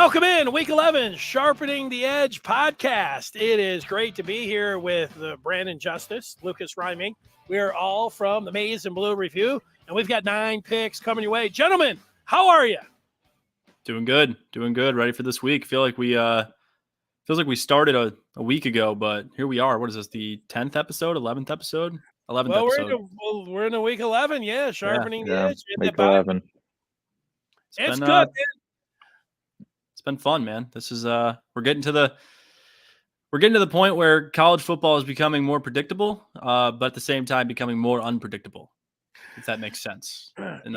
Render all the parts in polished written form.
Welcome in Week 11, Sharpening the Edge podcast. It is great to be here with Brandon Justice, Lucus Reimink. We are all from the Maize and Blue Review, and we've got 9 picks coming your way. Gentlemen, how are you? Doing good. Ready for this week. Feels like we started a week ago, but here we are. What is this? The 10th episode, 11th episode, 11th episode. We're into Week 11. Yeah, Sharpening the Edge. Week 11. It's good, man. It's been fun, man. This is we're getting to the point where college football is becoming more predictable, but at the same time becoming more unpredictable. If that makes sense. And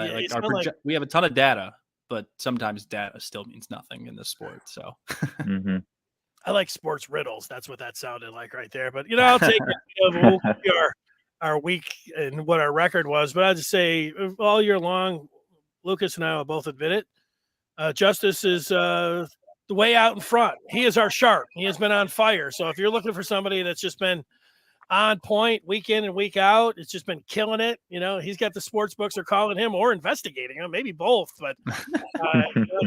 we have a ton of data, but sometimes data still means nothing in this sport. So I like sports riddles. That's what that sounded like right there. But I'll take it. Our week and what our record was. But I'll just say all year long, Lucas and I will both admit it. Justice is the way out in front. He is our sharp. He has been on fire. So if you're looking for somebody that's just been on point week in and week out, it's just been killing it. He's got the sports books are calling him or investigating him, maybe both, but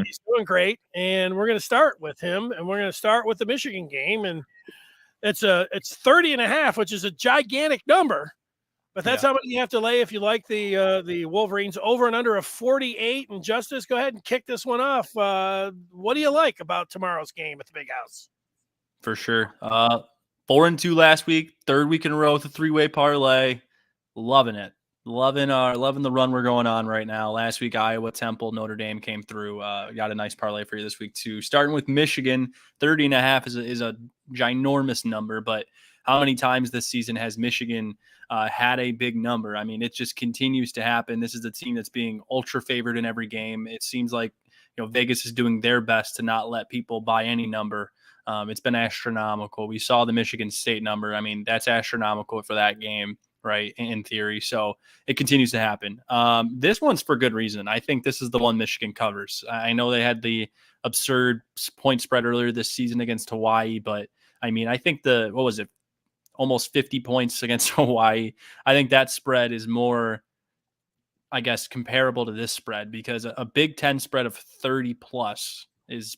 he's doing great. And we're going to start with him, and we're going to start with the Michigan game. And it's 30.5, which is a gigantic number. But that's how many you have to lay if you like the Wolverines. Over and under a 48. And Justice, go ahead and kick this one off. What do you like about tomorrow's game at the Big House? For sure. 4-2 last week, third week in a row with a 3-way parlay. Loving it. Loving the run we're going on right now. Last week, Iowa, Temple, Notre Dame came through. Got a nice parlay for you this week too. Starting with Michigan, 30.5 is a ginormous number, but how many times this season has Michigan had a big number? I mean, it just continues to happen. This is a team that's being ultra favored in every game. It seems like Vegas is doing their best to not let people buy any number. It's been astronomical. We saw the Michigan State number. I mean, that's astronomical for that game, right, in theory. So it continues to happen. This one's for good reason. I think this is the one Michigan covers. I know they had the absurd point spread earlier this season against Hawaii, but I mean, I think almost 50 points against Hawaii. I think that spread is more, I guess, comparable to this spread, because a Big Ten spread of 30 plus is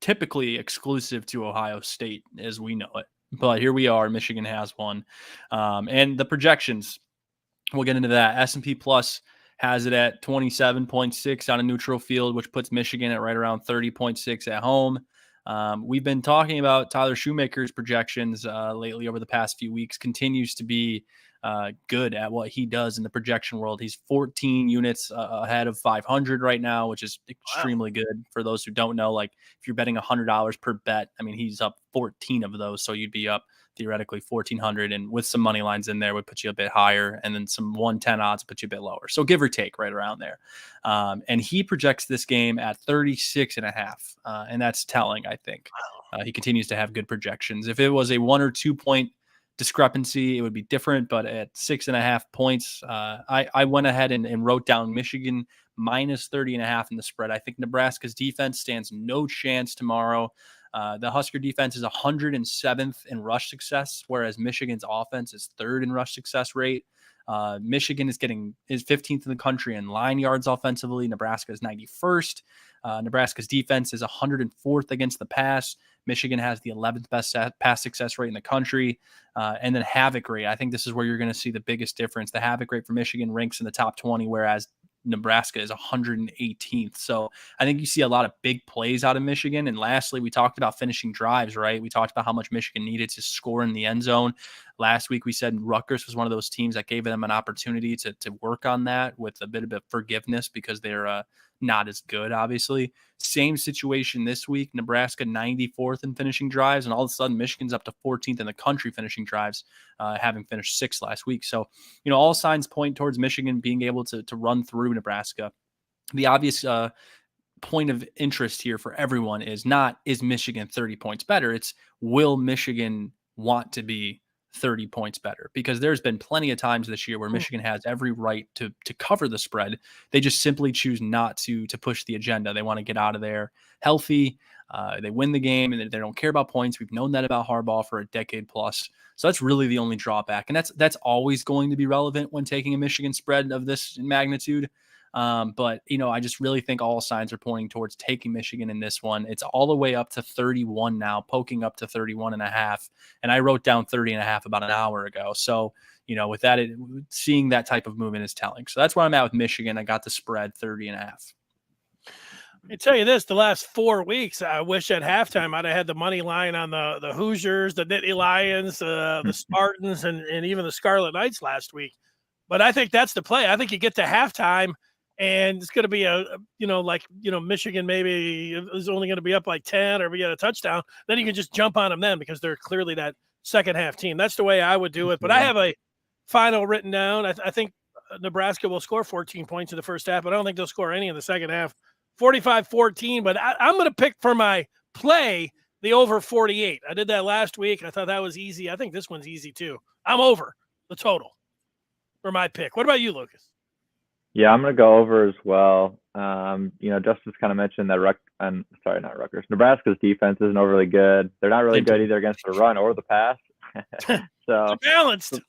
typically exclusive to Ohio State as we know it. But here we are. Michigan has one. And the projections, we'll get into that. S&P Plus has it at 27.6 on a neutral field, which puts Michigan at right around 30.6 at home. We've been talking about Tyler Shoemaker's projections lately over the past few weeks. Continues to be good at what he does in the projection world. He's 14 units ahead of 500 right now, which is extremely good. For those who don't know, like if you're betting $100 per bet, I mean, he's up 14 of those. So you'd be up theoretically 1,400, and with some money lines in there would put you a bit higher, and then some 110 odds put you a bit lower. So give or take right around there. And he projects this game at 36.5. And that's telling, I think. He continues to have good projections. If it was a 1 or 2 point discrepancy, it would be different, but at 6.5 points, I went ahead and wrote down Michigan minus 30.5 in the spread. I think Nebraska's defense stands no chance tomorrow. The Husker defense is 107th in rush success, whereas Michigan's offense is 3rd in rush success rate. Michigan is 15th in the country in line yards offensively. Nebraska is 91st. Nebraska's defense is 104th against the pass. Michigan has the 11th best pass success rate in the country. And then havoc rate. I think this is where you're going to see the biggest difference. The havoc rate for Michigan ranks in the top 20, whereas Nebraska is 118th. So I think you see a lot of big plays out of Michigan. And lastly, we talked about finishing drives, right? We talked about how much Michigan needed to score in the end zone. Last week, we said Rutgers was one of those teams that gave them an opportunity to work on that with a bit of forgiveness, because they're not as good, obviously. Same situation this week. Nebraska 94th in finishing drives, and all of a sudden Michigan's up to 14th in the country finishing drives, having finished 6th last week. So, all signs point towards Michigan being able to run through Nebraska. The obvious point of interest here for everyone is not, is Michigan 30 points better? It's, will Michigan want to be 30 points better? Because there's been plenty of times this year where Michigan has every right to cover the spread. They just simply choose not to push the agenda. They want to get out of there healthy. They win the game, and they don't care about points. We've known that about Harbaugh for a decade plus. So that's really the only drawback. And that's always going to be relevant when taking a Michigan spread of this magnitude. But, I just really think all signs are pointing towards taking Michigan in this one. It's all the way up to 31 now, poking up to 31.5. And I wrote down 30.5 about an hour ago. So, with that, seeing that type of movement is telling. So that's where I'm at with Michigan. I got the spread 30.5. I tell you this, the last 4 weeks, I wish at halftime I'd have had the money line on the Hoosiers, the Nittany Lions, the Spartans, and even the Scarlet Knights last week. But I think that's the play. I think you get to halftime, and it's going to be Michigan maybe is only going to be up like 10 or we get a touchdown. Then you can just jump on them then because they're clearly that second half team. That's the way I would do it. But I have a final written down. I think Nebraska will score 14 points in the first half, but I don't think they'll score any in the second half. 45-14, but I'm going to pick for my play the over 48. I did that last week. I thought that was easy. I think this one's easy too. I'm over the total for my pick. What about you, Lucas? Yeah, I'm going to go over as well. Justice kind of mentioned that not Rutgers. Nebraska's defense isn't overly good. They're not really good either against the run or the pass. So balanced.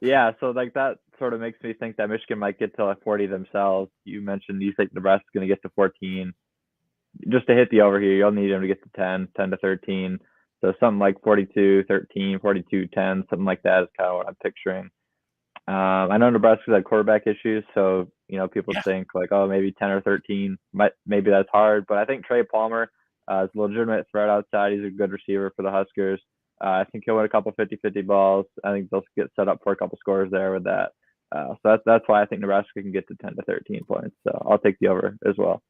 Yeah, so like that sort of makes me think that Michigan might get to like 40 themselves. You mentioned you think Nebraska's going to get to 14. Just to hit the over here, you'll need them to get to 10 to 13. So something like 42-13, 42-10, something like that is kind of what I'm picturing. I know Nebraska's had quarterback issues, so people think like, oh, maybe 10 or 13, maybe that's hard. But I think Trey Palmer is a legitimate threat outside. He's a good receiver for the Huskers. I think he'll win a couple 50-50 balls. I think they'll get set up for a couple scores there with that. So that's why I think Nebraska can get to 10 to 13 points. So I'll take the over as well.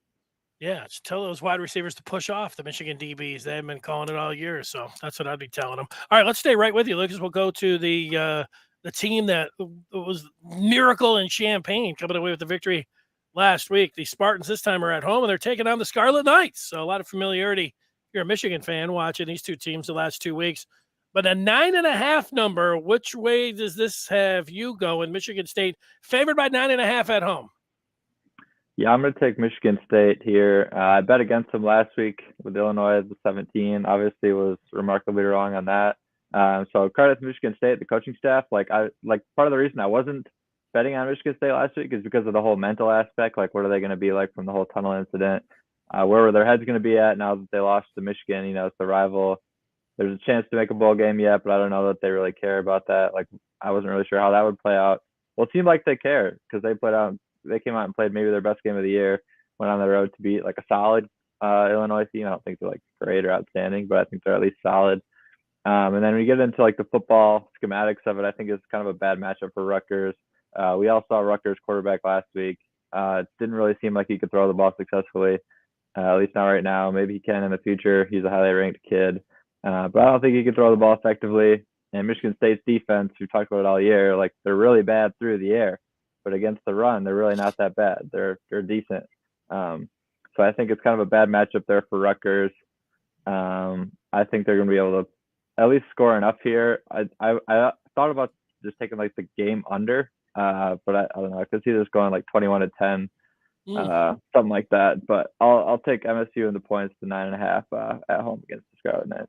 Yeah, just tell those wide receivers to push off the Michigan DBs. They've been calling it all year, so that's what I'd be telling them. All right, let's stay right with you, Lucas. We'll go to the team that was miracle in Champaign coming away with the victory last week. The Spartans this time are at home, and they're taking on the Scarlet Knights. So a lot of familiarity if you're a Michigan fan watching these two teams the last 2 weeks. But a 9.5 number, which way does this have you going? Michigan State favored by 9.5 at home. Yeah, I'm going to take Michigan State here. I bet against them last week with Illinois at the 17. Obviously, was remarkably wrong on that. So credit to Michigan State, the coaching staff. Part of the reason I wasn't betting on Michigan State last week is because of the whole mental aspect. Like, what are they going to be like from the whole tunnel incident? Where were their heads going to be at now that they lost to Michigan? It's the rival. There's a chance to make a bowl game yet, but I don't know that they really care about that. Like, I wasn't really sure how that would play out. Well, it seemed like they care because they came out and played maybe their best game of the year, went on the road to beat like a solid Illinois team. I don't think they're like great or outstanding, but I think they're at least solid. And then when you get into like the football schematics of it, I think it's kind of a bad matchup for Rutgers. We all saw Rutgers quarterback last week. It didn't really seem like he could throw the ball successfully, at least not right now. Maybe he can in the future. He's a highly ranked kid. But I don't think he can throw the ball effectively. And Michigan State's defense, we've talked about it all year, like they're really bad through the air. But against the run, they're really not that bad. They're decent. So I think it's kind of a bad matchup there for Rutgers. I think they're going to be able to at least score enough here. I thought about just taking like the game under, but I don't know. I could see this going like 21-10, something like that. But I'll take MSU in the points to 9.5 at home against the Scarlet Knights.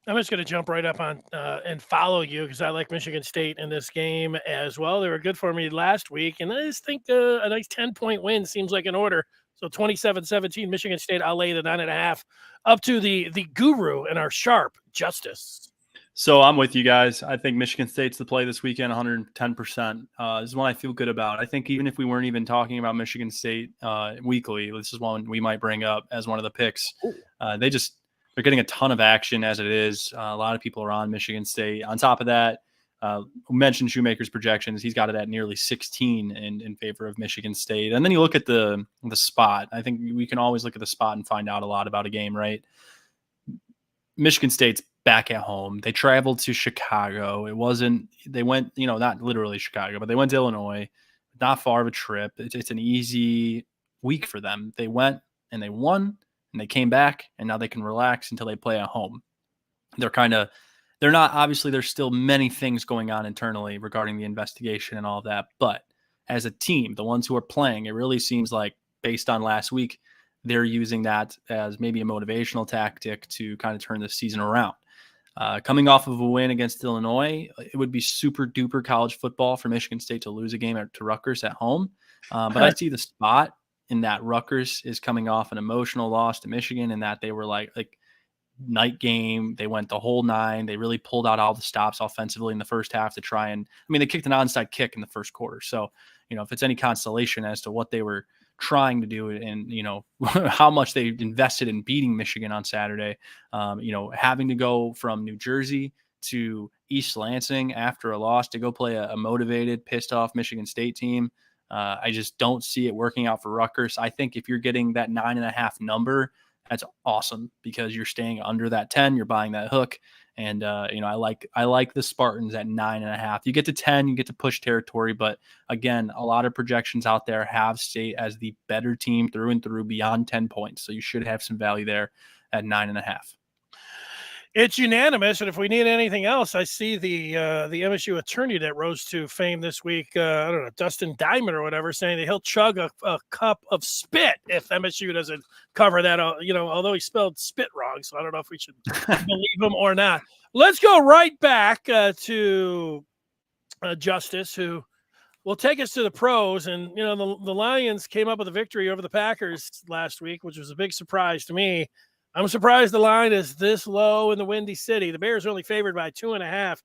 I'm just going to jump right up on and follow you because I like Michigan State in this game as well. They were good for me last week, and I just think a nice 10-point win seems like an order. So 27-17, Michigan State, I'll lay the 9.5 up to the guru and our sharp Justice. So I'm with you guys. I think Michigan State's the play this weekend, 110%. This is one I feel good about. I think even if we weren't even talking about Michigan State weekly, this is one we might bring up as one of the picks. They're getting a ton of action as it is. A lot of people are on Michigan State. On top of that, we mentioned Shoemaker's projections. He's got it at nearly 16 in favor of Michigan State. And then you look at the spot. I think we can always look at the spot and find out a lot about a game, right? Michigan State's back at home. They traveled to Chicago. They went, not literally Chicago, but they went to Illinois. Not far of a trip. It's an easy week for them. They went and they won. And they came back, and now they can relax until they play at home. Obviously, there's still many things going on internally regarding the investigation and all of that. But as a team, the ones who are playing, it really seems like, based on last week, they're using that as maybe a motivational tactic to kind of turn the season around. Coming off of a win against Illinois, it would be super duper college football for Michigan State to lose a game to Rutgers at home. But I see the spot in that Rutgers is coming off an emotional loss to Michigan, and that they were like night game. They went the whole 9. They really pulled out all the stops offensively in the first half to try and, I mean, they kicked an onside kick in the first quarter. So, if it's any consolation as to what they were trying to do and, how much they invested in beating Michigan on Saturday, having to go from New Jersey to East Lansing after a loss to go play a motivated, pissed off Michigan State team. I just don't see it working out for Rutgers. I think if you're getting that 9.5 number, that's awesome because you're staying under that 10. You're buying that hook, and I like the Spartans at 9.5. You get to 10, you get to push territory, but again, a lot of projections out there have State as the better team through and through beyond 10 points. So you should have some value there at 9.5. It's unanimous, and if we need anything else, I see the MSU attorney that rose to fame this week, I don't know, Dustin Diamond or whatever, saying that he'll chug a cup of spit if MSU doesn't cover that, although he spelled spit wrong, so I don't know if we should believe him or not. Let's go right back to Justice, who will take us to the pros, and, the Lions came up with a victory over the Packers last week, which was a big surprise to me. I'm surprised the line is this low in the Windy City. The Bears are only favored by 2.5.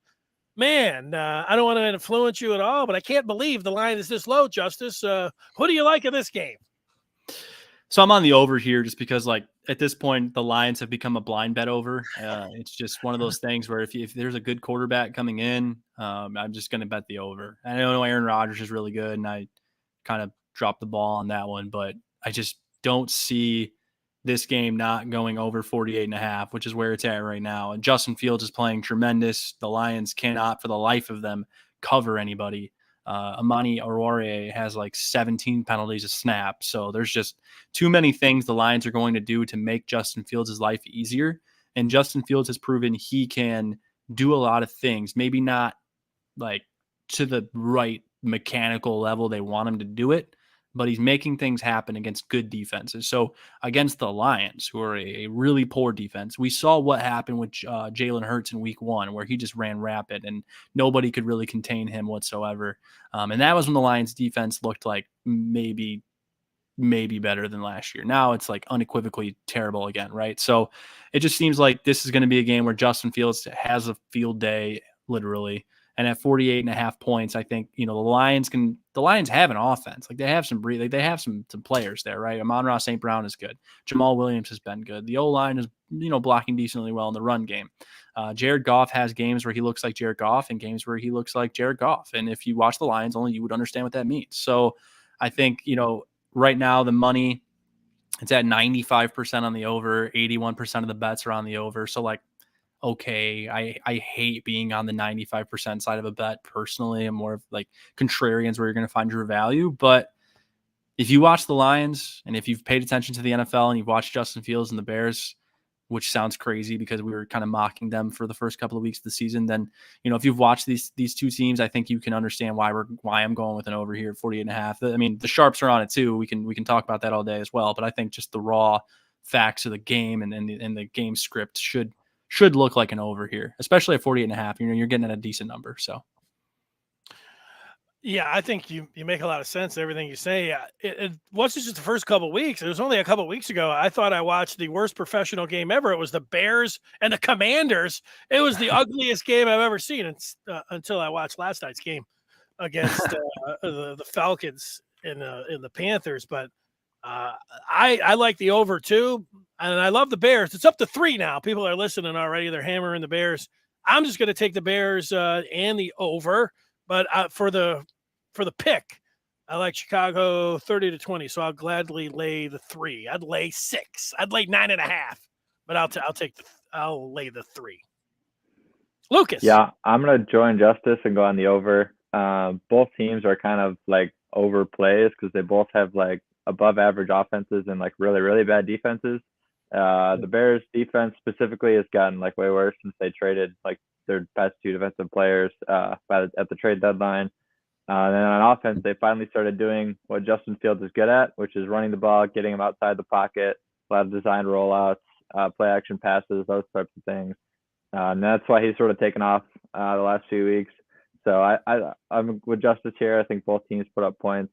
Man, I don't want to influence you at all, but I can't believe the line is this low, Justice. Who do you like in this game? So I'm on the over here just because, at this point, the Lions have become a blind bet over. It's just one of those things where if there's a good quarterback coming in, I'm just going to bet the over. I know Aaron Rodgers is really good, and I kind of dropped the ball on that one, but I just don't see this game not going over 48.5, which is where it's at right now. And Justin Fields is playing tremendous. The Lions cannot, for the life of them, cover anybody. Amani Aurore has 17 penalties a snap. So there's just too many things the Lions are going to do to make Justin Fields' life easier. And Justin Fields has proven he can do a lot of things, maybe not to the right mechanical level they want him to do it, but he's making things happen against good defenses. So against the Lions, who are a really poor defense, we saw what happened with Jalen Hurts in week 1, where he just ran rapid and nobody could really contain him whatsoever. And that was when the Lions defense looked like maybe better than last year. Now it's unequivocally terrible again, right? So it just seems like this is going to be a game where Justin Fields has a field day, literally. And at 48.5 points, I think, the Lions have an offense. They have some they have some players there, right? Amon-Ra St. Brown is good. Jamal Williams has been good. The O-line is, blocking decently well in the run game. Jared Goff has games where he looks like Jared Goff and games where he looks like Jared Goff. And if you watch the Lions, only you would understand what that means. So I think, right now the money, it's at 95% on the over, 81% of the bets are on the over. So okay, I hate being on the 95% side of a bet personally. I'm more of contrarians where you're going to find your value. But if you watch the Lions and if you've paid attention to the NFL and you've watched Justin Fields and the Bears, which sounds crazy because we were kind of mocking them for the first couple of weeks of the season, then, if you've watched these two teams, I think you can understand why I'm going with an over here at 48.5. I mean, the Sharps are on it too. We can talk about that all day as well. But I think just the raw facts of the game and the game script should look like an over here, especially at 48.5. You're getting at a decent number. So, yeah, I think you make a lot of sense. Everything you say. It wasn't just the first couple of weeks. It was only a couple of weeks ago. I thought I watched the worst professional game ever. It was the Bears and the Commanders. It was the ugliest game I've ever seen until I watched last night's game against the Falcons and the Panthers. But I like the over too, and I love the Bears. It's up to 3 now. People are listening already. They're hammering the Bears. I'm just going to take the Bears and the over, but for the pick, I like Chicago 30-20. So I'll gladly lay the 3. I'd lay 6. I'd lay 9.5, but I'll lay the 3. Lucas. Yeah, I'm gonna join Justice and go on the over. Both teams are kind of overplays because they both have above average offenses and really, really bad defenses. The Bears defense specifically has gotten way worse since they traded their best 2 defensive players at the trade deadline. And then on offense, they finally started doing what Justin Fields is good at, which is running the ball, getting him outside the pocket, a lot of designed rollouts, play action passes, those types of things. And that's why he's sort of taken off the last few weeks. So I'm with Justice here. I think both teams put up points.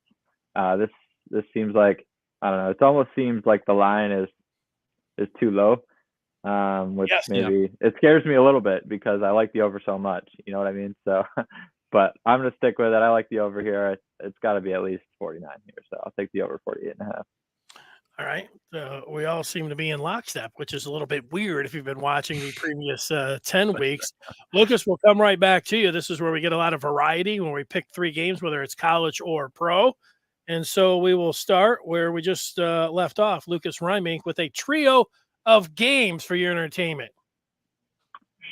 This seems like I don't know. It almost seems like the line is too low. Which Yes. maybe it scares me a little bit because I like the over so much. You know what I mean? So, but I'm gonna stick with it. I like the over here. It's got to be at least 49 here, so I'll take the over 48.5. All right. We all seem to be in lockstep, which is a little bit weird if you've been watching the previous 10 weeks. Lucas, we'll come right back to you. This is where we get a lot of variety when we pick 3 games, whether it's college or pro. And so we will start where we just left off. Lucus Reimink with a trio of games for your entertainment.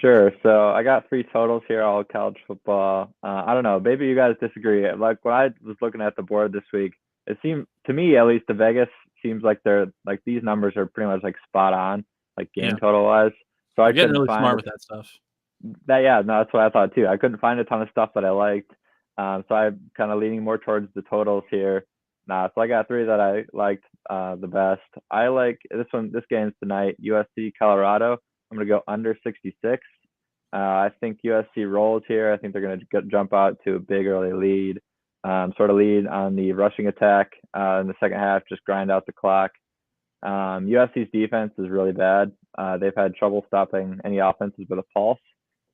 Sure. So I got 3 totals here, all college football. I don't know. Maybe you guys disagree. Like when I was looking at the board this week, it seemed to me, at least, the Vegas seems like they're like these numbers are pretty much like spot on, like game total wise. So I Getting couldn't really find smart with that stuff. no, that's what I thought too. I couldn't find a ton of stuff that I liked. So I'm kind of leaning more towards the totals here. So I got 3 that I liked the best. I like this one. This game's tonight. USC Colorado. I'm gonna go under 66. I think USC rolls here. I think they're gonna jump out to a big early lead, sort of lead on the rushing attack in the second half. Just grind out the clock. USC's defense is really bad. They've had trouble stopping any offenses with a pulse.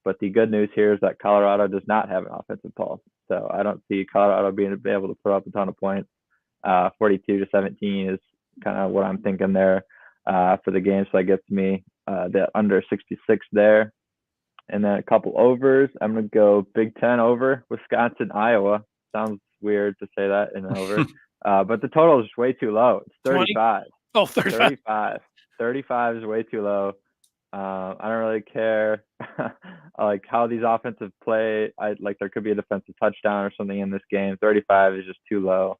But the good news here is that Colorado does not have an offensive pulse. So I don't see Colorado being able to put up a ton of points. 42-17 is kind of what I'm thinking there for the game. So that gets me the under 66 there. And then a couple overs. I'm going to go Big Ten over, Wisconsin, Iowa. Sounds weird to say that in an over. But the total is just way too low. It's 35. 20? Oh, 35. 35 is way too low. I don't really care like how these offensive play. Like there could be a defensive touchdown or something in this game. 35 is just too low.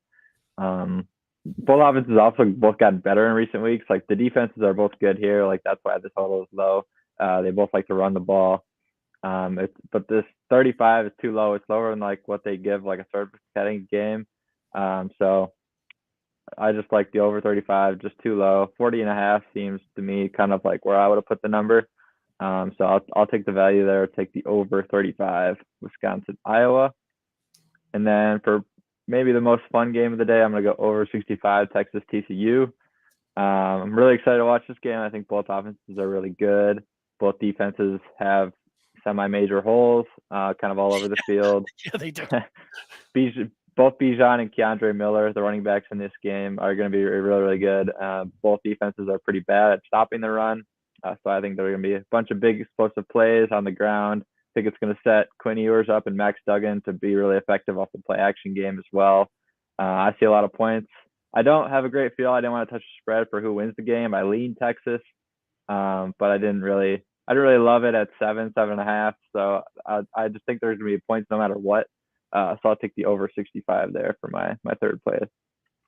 Both offenses also both gotten better in recent weeks. Like the defenses are both good here. Like that's why the total is low. They both like to run the ball. But this 35 is too low. It's lower than like what they give like a third heading game. So I just like the over 35, just too low. 40.5 seems to me kind of like where I would have put the number. So I'll take the value there, take the over 35, Wisconsin, Iowa. And then for maybe the most fun game of the day, I'm going to go over 65, Texas, TCU. I'm really excited to watch this game. I think both offenses are really good. Both defenses have semi-major holes kind of all over the field. Yeah, they do. Both Bijan and Keandre Miller, the running backs in this game, are going to be really, really good. Both defenses are pretty bad at stopping the run. So I think there are going to be a bunch of big explosive plays on the ground. I think it's going to set Quinn Ewers up and Max Duggan to be really effective off the play action game as well. I see a lot of points. I don't have a great feel. I didn't want to touch the spread for who wins the game. I lean Texas, but I didn't really love it at 7.5. So I just think there's going to be points no matter what. So I'll take the over 65 there for my third play.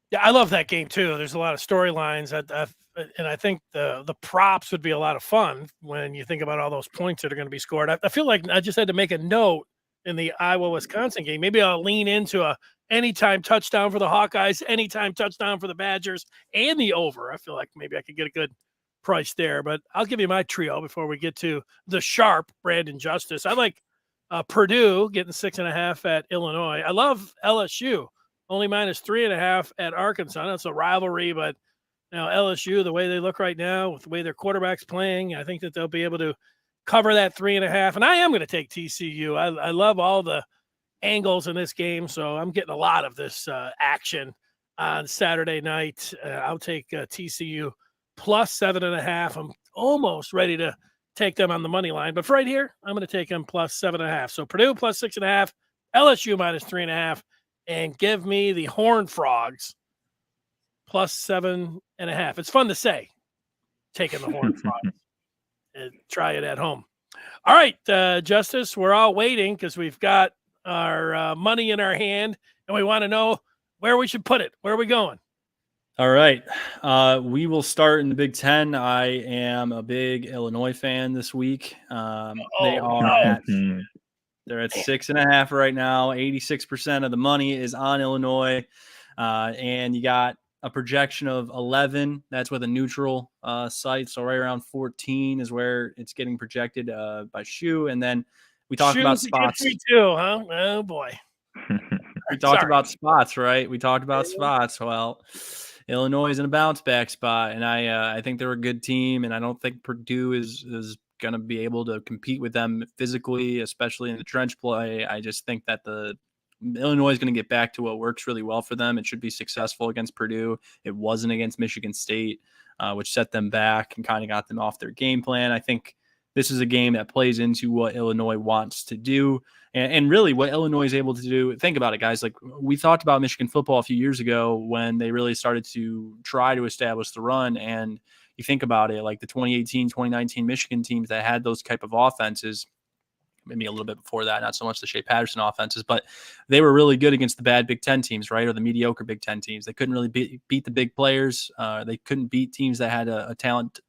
Yeah, I love that game too. There's a lot of storylines, and I think the props would be a lot of fun when you think about all those points that are going to be scored. I feel like I just had to make a note in the Iowa-Wisconsin game. Maybe I'll lean into a anytime touchdown for the Hawkeyes, anytime touchdown for the Badgers, and the over. I feel like maybe I could get a good price there. But I'll give you my trio before we get to the sharp Brandon Justice. I like Purdue getting 6.5 at Illinois. I love LSU. Only minus 3.5 at Arkansas. That's a rivalry, but LSU, the way they look right now, with the way their quarterback's playing, I think that they'll be able to cover that 3.5. And I am going to take TCU. I love all the angles in this game, so I'm getting a lot of this action on Saturday night. I'll take TCU plus 7.5. I'm almost ready to take them on the money line, but for right here, I'm going to take them plus 7.5. So Purdue plus 6.5, LSU minus 3.5. And give me the Horned Frogs plus 7.5. It's fun to say, taking the Horned Frogs. And try it at home. All right, Justice, we're all waiting because we've got our money in our hand, and we want to know where we should put it. Where are we going? All right. We will start in the Big Ten. I am a big Illinois fan this week. They're at 6.5 right now. 86% of the money is on Illinois. And you got a projection of 11. That's with a neutral site. So right around 14 is where it's getting projected by Shoe. And then we talked about spots. Me too, huh? Oh, boy. We talked about spots, right? We talked about spots. Well, Illinois is in a bounce back spot, and I think they're a good team, and I don't think Purdue is going to be able to compete with them physically, especially in the trench play. I just think that Illinois is going to get back to what works really well for them. It should be successful against Purdue. It wasn't against Michigan State, which set them back and kind of got them off their game plan. I think this is a game that plays into what Illinois wants to do and really what Illinois is able to do. Think about it, guys. Like we talked about Michigan football a few years ago when they really started to try to establish the run. And you think about it, like the 2018, 2019 Michigan teams that had those type of offenses, maybe a little bit before that, not so much the Shea Patterson offenses, but they were really good against the bad Big Ten teams, right? Or the mediocre Big Ten teams. They couldn't really beat the big players. They couldn't beat teams that had a talent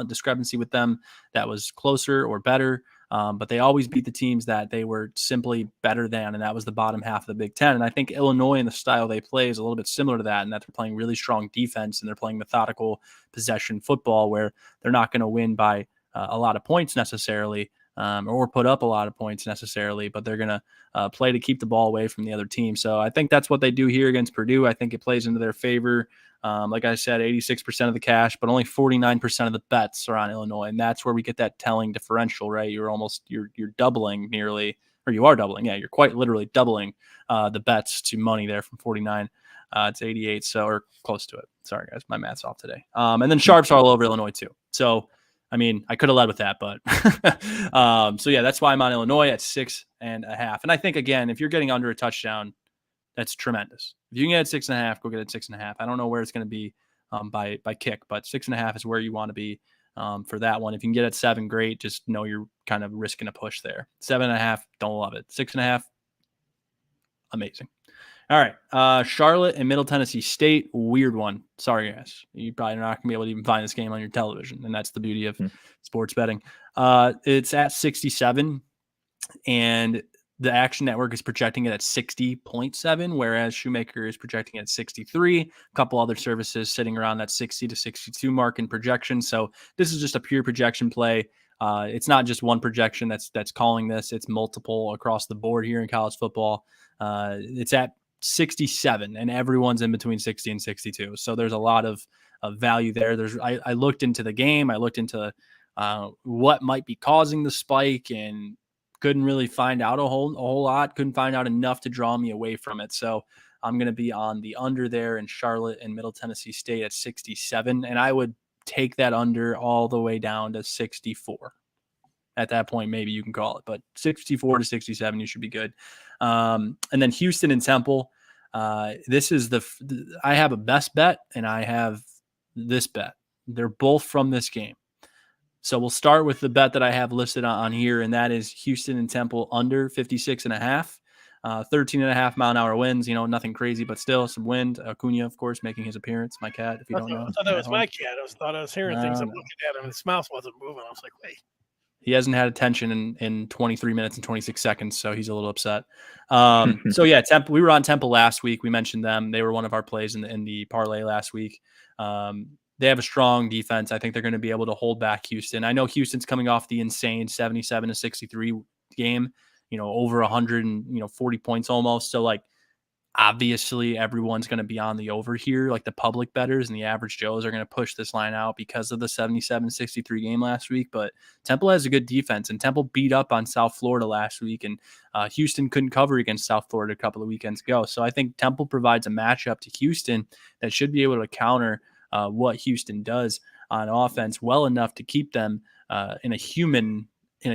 discrepancy with them that was closer or better. But they always beat the teams that they were simply better than, and that was the bottom half of the Big Ten. And I think Illinois and the style they play is a little bit similar to that, in that they're playing really strong defense and they're playing methodical possession football where they're not going to win by a lot of points necessarily, or put up a lot of points necessarily, but they're going to play to keep the ball away from the other team. So I think that's what they do here against Purdue. I think it plays into their favor. Like I said, 86% of the cash, but only 49% of the bets are on Illinois. And that's where we get that telling differential, right? You're doubling nearly, or you are doubling. Yeah, you're quite literally doubling the bets to money there from 49 to 88. So, or close to it. Sorry, guys, my math's off today. And then sharps are all over Illinois too. So, I mean, I could have led with that, but so yeah, that's why I'm on Illinois at 6.5. And I think, again, if you're getting under a touchdown, that's tremendous. If you can get 6.5, go get it 6.5. I don't know where it's going to be by kick, but 6.5 is where you want to be for that one. If you can get it 7, great. Just know you're kind of risking a push there. 7.5, don't love it. 6.5, amazing. All right, Charlotte and Middle Tennessee State, weird one. Sorry, guys. You probably not going to be able to even find this game on your television, and that's the beauty of sports betting. It's at 67, and the Action Network is projecting it at 60.7, whereas Shoemaker is projecting it at 63. A couple other services sitting around that 60 to 62 mark in projection. So this is just a pure projection play. It's not just one projection that's calling this. It's multiple across the board here in college football. It's at 67, and everyone's in between 60 and 62. So there's a lot of value there. I looked into the game. I looked into what might be causing the spike and couldn't really find out a whole lot. Couldn't find out enough to draw me away from it. So I'm going to be on the under there in Charlotte and Middle Tennessee State at 67. And I would take that under all the way down to 64. At that point, maybe you can call it, but 64 to 67, you should be good. And then Houston and Temple. This is I have a best bet and I have this bet. They're both from this game. So we'll start with the bet that I have listed on here, and that is Houston and Temple under 56.5, 13.5 mile-an-hour winds. You know, nothing crazy, but still some wind. Acuna, of course, making his appearance. My cat, if you don't know. I thought that was my cat. I thought I was hearing things. I'm looking at him, and his mouth wasn't moving. I was like, wait. He hasn't had attention in 23 minutes and 26 seconds, so he's a little upset. So yeah, Temple. We were on Temple last week. We mentioned them. They were one of our plays in the parlay last week. They have a strong defense. I think they're going to be able to hold back Houston. I know Houston's coming off the insane 77 to 63 game, over 140 points almost. So like, obviously everyone's going to be on the over here. Like the public bettors and the average Joes are going to push this line out because of the 77-63 game last week. But Temple has a good defense, and Temple beat up on South Florida last week, and Houston couldn't cover against South Florida a couple of weekends ago. So I think Temple provides a matchup to Houston that should be able to counter what Houston does on offense well enough to keep them in a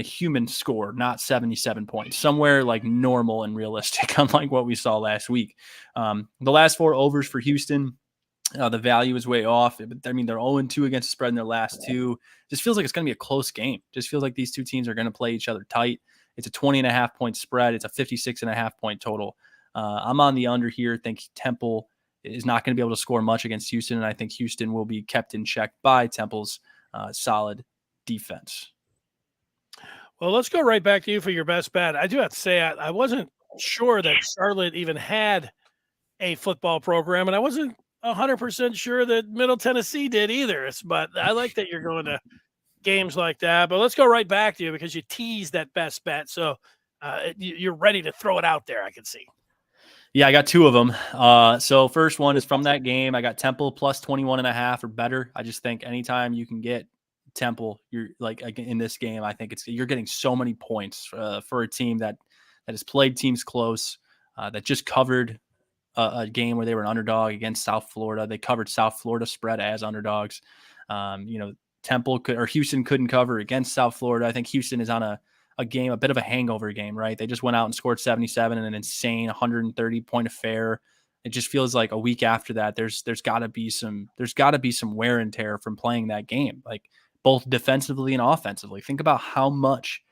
human score, not 77 points, somewhere like normal and realistic, unlike what we saw last week. The last 4 overs for Houston, the value is way off. I mean, they're 0-2 against the spread in their last 2. Just feels like it's going to be a close game. Just feels like these two teams are going to play each other tight. It's a 20.5 point spread. It's a 56.5 point total. I'm on the under here. I think Temple is not going to be able to score much against Houston, and I think Houston will be kept in check by Temple's solid defense. Well, let's go right back to you for your best bet. I do have to say, I wasn't sure that Charlotte even had a football program, and I wasn't 100% sure that Middle Tennessee did either. But I like that you're going to games like that. But let's go right back to you because you teased that best bet. So you're ready to throw it out there, I can see. Yeah, I got two of them. So first one is from that game. I got Temple plus 21.5 or better. I just think anytime you can get Temple, you're like in this game, I think you're getting so many points for a team that has played teams close, that just covered a game where they were an underdog against South Florida. They covered South Florida spread as underdogs. Houston couldn't cover against South Florida. I think Houston is on a bit of a hangover game, right? They just went out and scored 77 in an insane 130 point affair. It just feels like a week after that, there's got to be some wear and tear from playing that game, like both defensively and offensively. Think about how much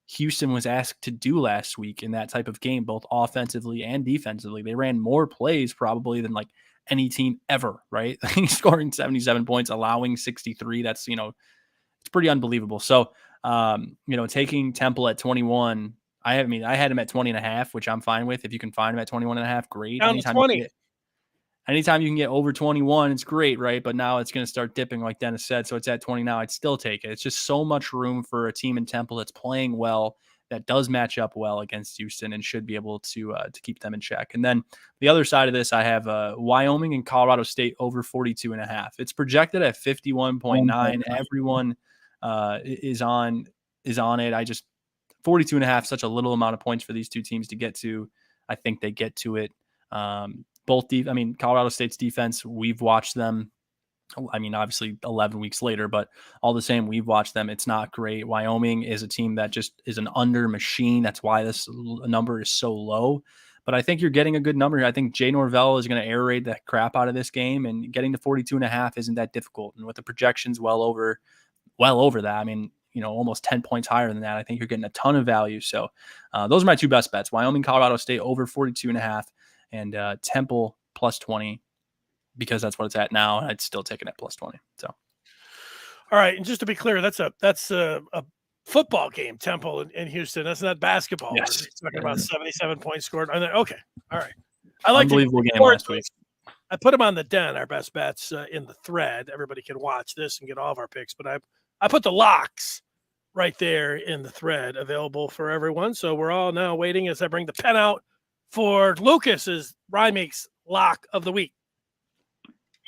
Houston was asked to do last week in that type of game, both offensively and defensively. They ran more plays probably than like any team ever, right? Scoring 77 points, allowing 63. That's, it's pretty unbelievable. So, taking Temple at 21, I had him at 20.5, which I'm fine with. If you can find him at 21.5, great. Down to 20. Anytime you can get over 21, it's great, right? But now it's going to start dipping, like Dennis said. So it's at 20 now. I'd still take it. It's just so much room for a team in Temple that's playing well, that does match up well against Houston and should be able to keep them in check. And then the other side of this, I have Wyoming and Colorado State over 42.5. It's projected at 51.9. Everyone is on it. 42.5, such a little amount of points for these two teams to get to. I think they get to it. Colorado State's defense, we've watched them. Obviously 11 weeks later, but all the same, we've watched them. It's not great. Wyoming is a team that just is an under machine. That's why this number is so low. But I think you're getting a good number here. I think Jay Norvell is going to air raid the crap out of this game, and getting to 42.5 isn't that difficult. And with the projections well over that, almost 10 points higher than that, I think you're getting a ton of value. So those are my two best bets: Wyoming, Colorado State over 42.5, and Temple plus 20, because that's what it's at now. And I'd still take it at plus 20. So, all right. And just to be clear, that's a football game, Temple in Houston. That's not basketball. Yes. We're talking about 77 points scored. Okay. All right. I like unbelievable game last week. I put them on the Den, our best bets, in the thread. Everybody can watch this and get all of our picks, but I put the locks right there in the thread available for everyone. So we're all now waiting as I bring the pen out for Lucas's Reimink's lock of the week.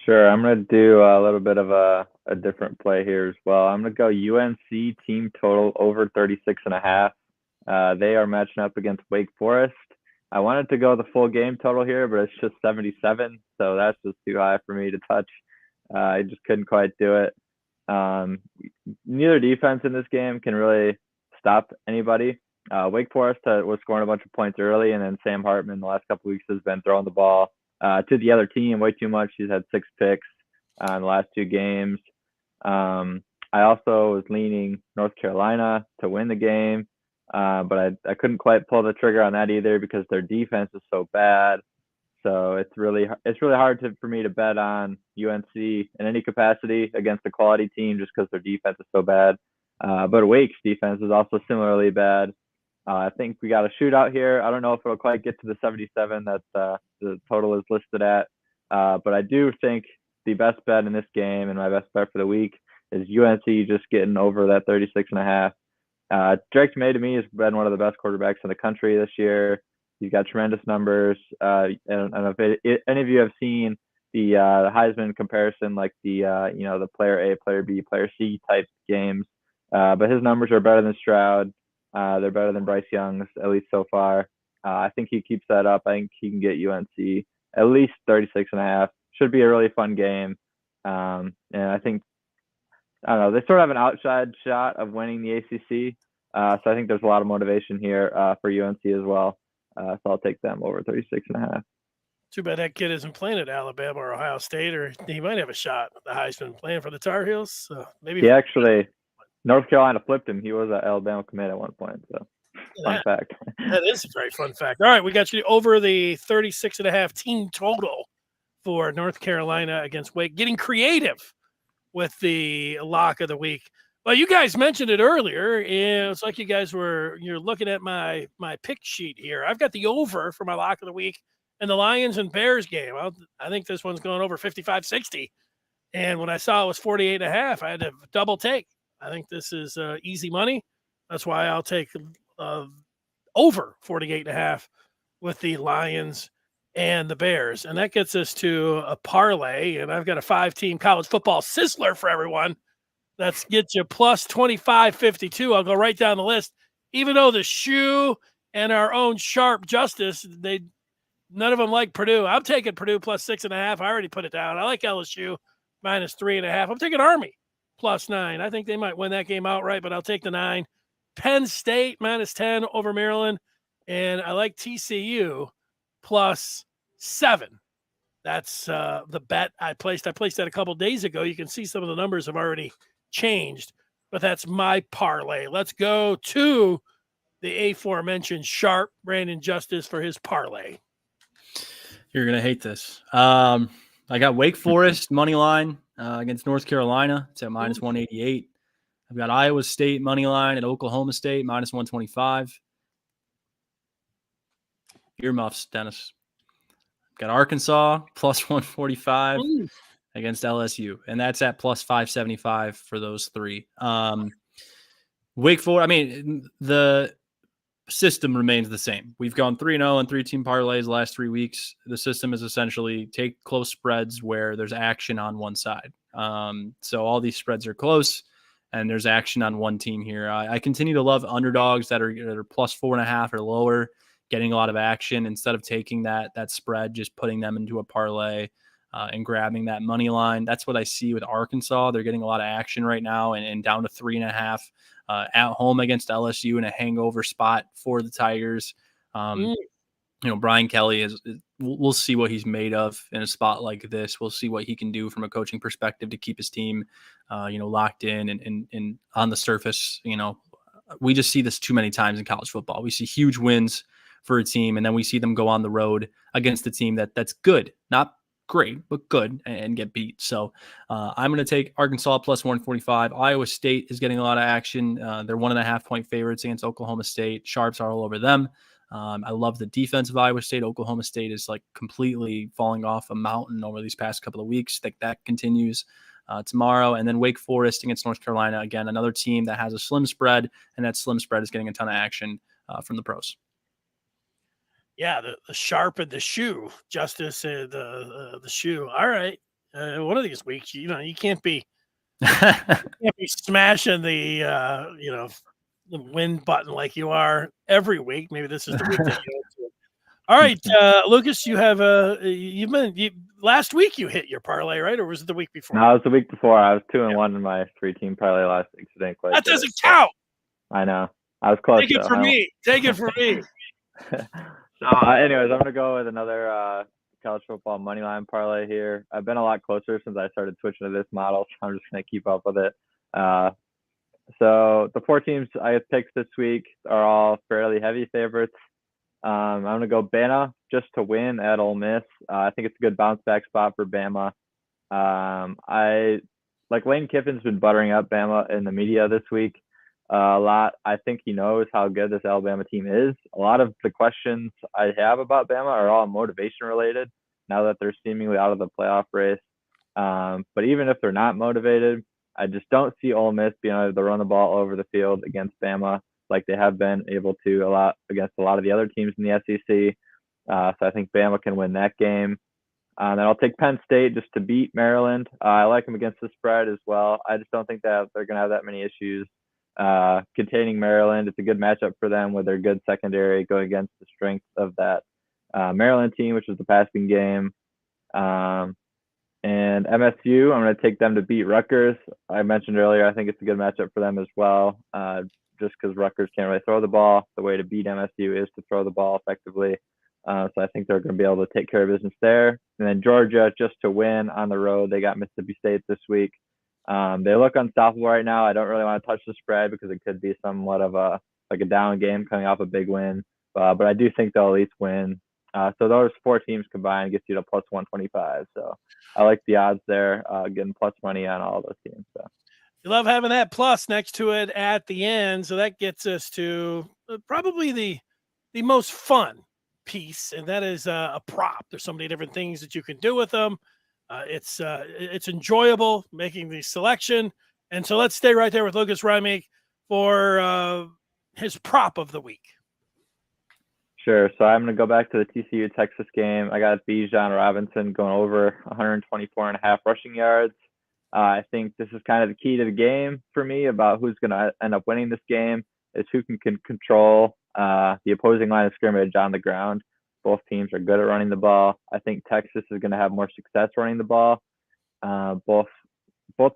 Sure. I'm going to do a little bit of a different play here as well. I'm going to go UNC team total over 36.5. They are matching up against Wake Forest. I wanted to go the full game total here, but it's just 77. So that's just too high for me to touch. I just couldn't quite do it. Neither defense in this game can really stop anybody. Wake Forest was scoring a bunch of points early, and then Sam Hartman the last couple of weeks has been throwing the ball to the other team way too much. He's had 6 picks in the last 2 games. I also was leaning North Carolina to win the game, but I couldn't quite pull the trigger on that either because their defense is so bad. So it's really hard for me to bet on UNC in any capacity against a quality team just because their defense is so bad. But Wake's defense is also similarly bad. I think we got a shootout here. I don't know if it'll quite get to the 77 that the total is listed at. But I do think the best bet in this game and my best bet for the week is UNC just getting over that 36.5. Drake May, to me, has been one of the best quarterbacks in the country this year. He's got tremendous numbers. And if any of you have seen the Heisman comparison, like the player A, player B, player C type games, but his numbers are better than Stroud. They're better than Bryce Young's, at least so far. I think he keeps that up. I think he can get UNC at least 36.5. Should be a really fun game. And I think, I don't know, they sort of have an outside shot of winning the ACC. So I think there's a lot of motivation here for UNC as well. So I'll take them over 36.5. Too bad that kid isn't playing at Alabama or Ohio State, or he might have a shot at the Heisman playing for the Tar Heels. So maybe he actually, North Carolina flipped him. He was an Alabama commit at one point. So fun fact. That is a very fun fact. All right, we got you over the 36.5 team total for North Carolina against Wake. Getting creative with the lock of the week. Well, you guys mentioned it earlier. It's like you're looking at my pick sheet here. I've got the over for my lock of the week in the Lions and Bears game. I think this one's going over 55-60. And when I saw it was 48.5, I had to double take. I think this is easy money. That's why I'll take over 48.5 with the Lions and the Bears. And that gets us to a parlay. And I've got a 5-team college football sizzler for everyone. That's get you plus 25.52. I'll go right down the list. Even though the shoe and our own Sharp Justice, none of them like Purdue. I'm taking Purdue plus 6.5. I already put it down. I like LSU minus 3.5. I'm taking Army plus 9. I think they might win that game outright, but I'll take the 9. Penn State minus 10 over Maryland. And I like TCU plus 7. That's the bet I placed. I placed that a couple days ago. You can see some of the numbers have already changed, but that's my parlay. Let's go to the aforementioned Sharp Brandon Justice for his parlay. You're gonna hate this. I got Wake Forest money line against North Carolina. It's at minus 188. I've got Iowa State money line at Oklahoma State minus 125. Earmuffs, Dennis. I've got Arkansas plus 145 against LSU, and that's at plus 575 for those three. Wake Forest. I mean, the system remains the same. We've gone 3-0 and 3-team parlays the last 3 weeks. The system is essentially take close spreads where there's action on one side. So all these spreads are close, and there's action on one team here. I continue to love underdogs that are plus 4.5 or lower, getting a lot of action instead of taking that spread, just putting them into a parlay and grabbing that money line. That's what I see with Arkansas. They're getting a lot of action right now and down to 3.5 at home against LSU in a hangover spot for the Tigers. Brian Kelly we'll see what he's made of in a spot like this. We'll see what he can do from a coaching perspective to keep his team, locked in and on the surface. We just see this too many times in college football. We see huge wins for a team, and then we see them go on the road against a team that's good, not great, but good, and get beat. So I'm going to take Arkansas plus 145. Iowa State is getting a lot of action. They're 1.5-point favorites against Oklahoma State. Sharps are all over them. I love the defense of Iowa State. Oklahoma State is like completely falling off a mountain over these past couple of weeks. I think that continues tomorrow. And then Wake Forest against North Carolina. Again, another team that has a slim spread, and that slim spread is getting a ton of action from the pros. Yeah, the Sharp and the shoe, Justice and the shoe. All right, one of these weeks, you can't be smashing the the win button like you are every week. Maybe this is the week that you do it. All right, Lucas, you have last week you hit your parlay, right, or was it the week before? No, it was the week before. I was 2-1 in my 3-team parlay last week. So that doesn't count. I know. I was close. Take it from me. Take it from me. So, anyways, I'm going to go with another college football money line parlay here. I've been a lot closer since I started switching to this model, so I'm just going to keep up with it. So the 4 teams I picked this week are all fairly heavy favorites. I'm going to go Bama just to win at Ole Miss. I think it's a good bounce back spot for Bama. Lane Kiffin's been buttering up Bama in the media this week. A lot. I think he knows how good this Alabama team is. A lot of the questions I have about Bama are all motivation related now that they're seemingly out of the playoff race. But even if they're not motivated, I just don't see Ole Miss being able to run the ball over the field against Bama like they have been able to a lot against a lot of the other teams in the SEC. So I think Bama can win that game. Then I'll take Penn State just to beat Maryland. I like them against the spread as well. I just don't think that they're going to have that many issues containing Maryland. It's a good matchup for them with their good secondary going against the strength of that Maryland team, which is the passing game. And MSU, I'm going to take them to beat Rutgers. I mentioned earlier, I think it's a good matchup for them as well, just because Rutgers can't really throw the ball. The way to beat MSU is to throw the ball effectively. So I think they're going to be able to take care of business there. And then Georgia, just to win on the road. They got Mississippi State this week. They look unstoppable right now. I don't really want to touch the spread because it could be somewhat of a down game coming off a big win. But I do think they'll at least win. So those 4 teams combined gets you to plus 125. So I like the odds there, getting plus money on all those teams. So you love having that plus next to it at the end. So that gets us to probably the most fun piece, and that is a prop. There's so many different things that you can do with them. It's enjoyable making the selection. And so let's stay right there with Lucus Reimink for his prop of the week. Sure. So I'm going to go back to the TCU Texas game. I got Bijan Robinson going over 124.5 rushing yards. I think this is kind of the key to the game for me about who's going to end up winning this game is who can control the opposing line of scrimmage on the ground. Both teams are good at running the ball. I think Texas is going to have more success running the ball. Both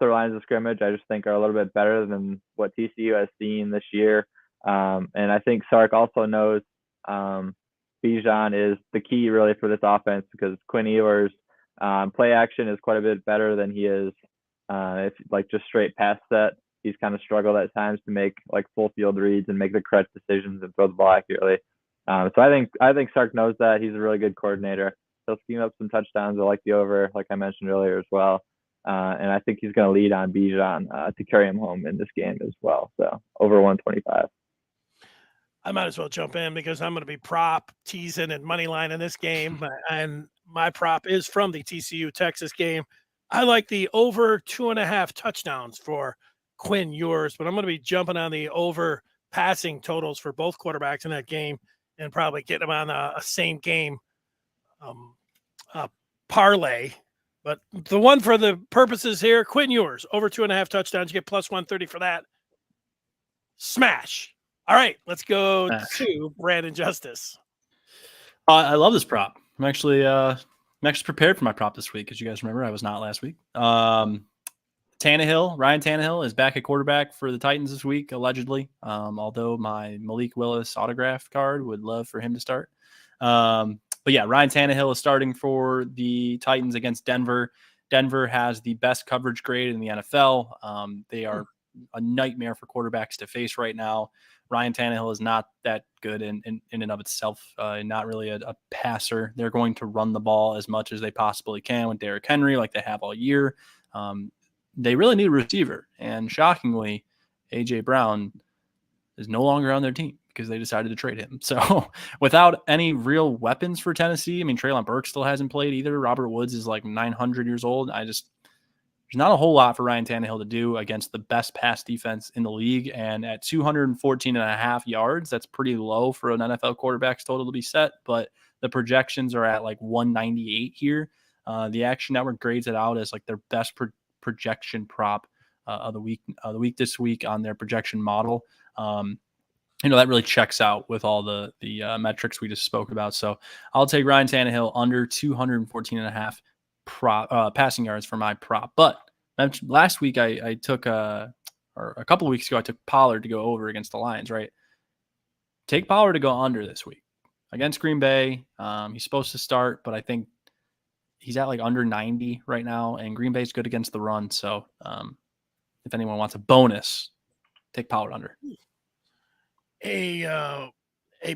their lines of scrimmage, I just think, are a little bit better than what TCU has seen this year. And I think Sark also knows Bijan is the key really for this offense because Quinn Ewers play action is quite a bit better than he is if like just straight pass set. He's kind of struggled at times to make like full field reads and make the correct decisions and throw the ball accurately. So I think Sark knows that. He's a really good coordinator. He'll scheme up some touchdowns. I like the over, like I mentioned earlier as well. And I think he's going to lead on Bijan to carry him home in this game as well. So over 125. I might as well jump in because I'm going to be prop, teasing, and money line in this game. And my prop is from the TCU Texas game. I like the over 2.5 touchdowns for Quinn Ewers, but I'm going to be jumping on the over passing totals for both quarterbacks in that game and probably getting them on a same game parlay. But the one for the purposes here, Quinn Ewers, over 2.5 touchdowns. You get plus 130 for that. Smash. All right, let's go to Brandon Justice. I love this prop. I'm actually prepared for my prop this week. As you guys remember, I was not last week. Ryan Tannehill is back at quarterback for the Titans this week, allegedly. Although my Malik Willis autograph card would love for him to start. But yeah, Ryan Tannehill is starting for the Titans against Denver. Denver has the best coverage grade in the NFL. They are a nightmare for quarterbacks to face right now. Ryan Tannehill is not that good in and of itself, not really a passer. They're going to run the ball as much as they possibly can with Derrick Henry like they have all year. They really need a receiver. And shockingly, A.J. Brown is no longer on their team because they decided to trade him. So without any real weapons for Tennessee, I mean, Treylon Burks still hasn't played either. Robert Woods is like 900 years old. There's not a whole lot for Ryan Tannehill to do against the best pass defense in the league. And at 214.5 yards, that's pretty low for an NFL quarterback's total to be set. But the projections are at like 198 here. The Action Network grades it out as like their best projection prop of the week this week on their projection model. That really checks out with all the metrics we just spoke about. So I'll take Ryan Tannehill under 214.5 passing yards for my prop. But last week I took or a couple of weeks ago I took Pollard to go over against the Lions, right? Take Pollard to go under this week against Green Bay. He's supposed to start, but I think he's at like under 90 right now, and Green Bay's good against the run. So if anyone wants a bonus, take Pollard under. A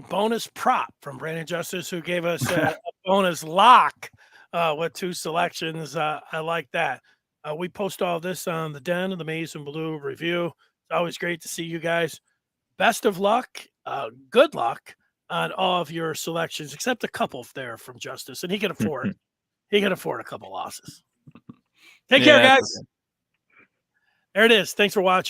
bonus prop from Brandon Justice, who gave us a bonus lock with 2 selections. I like that. We post all this on the Den of the Maize and Blue Review. It's always great to see you guys. Best of luck. Good luck on all of your selections, except a couple there from Justice, and he can afford it. He can afford a couple losses. Take care, guys. Okay. There it is. Thanks for watching.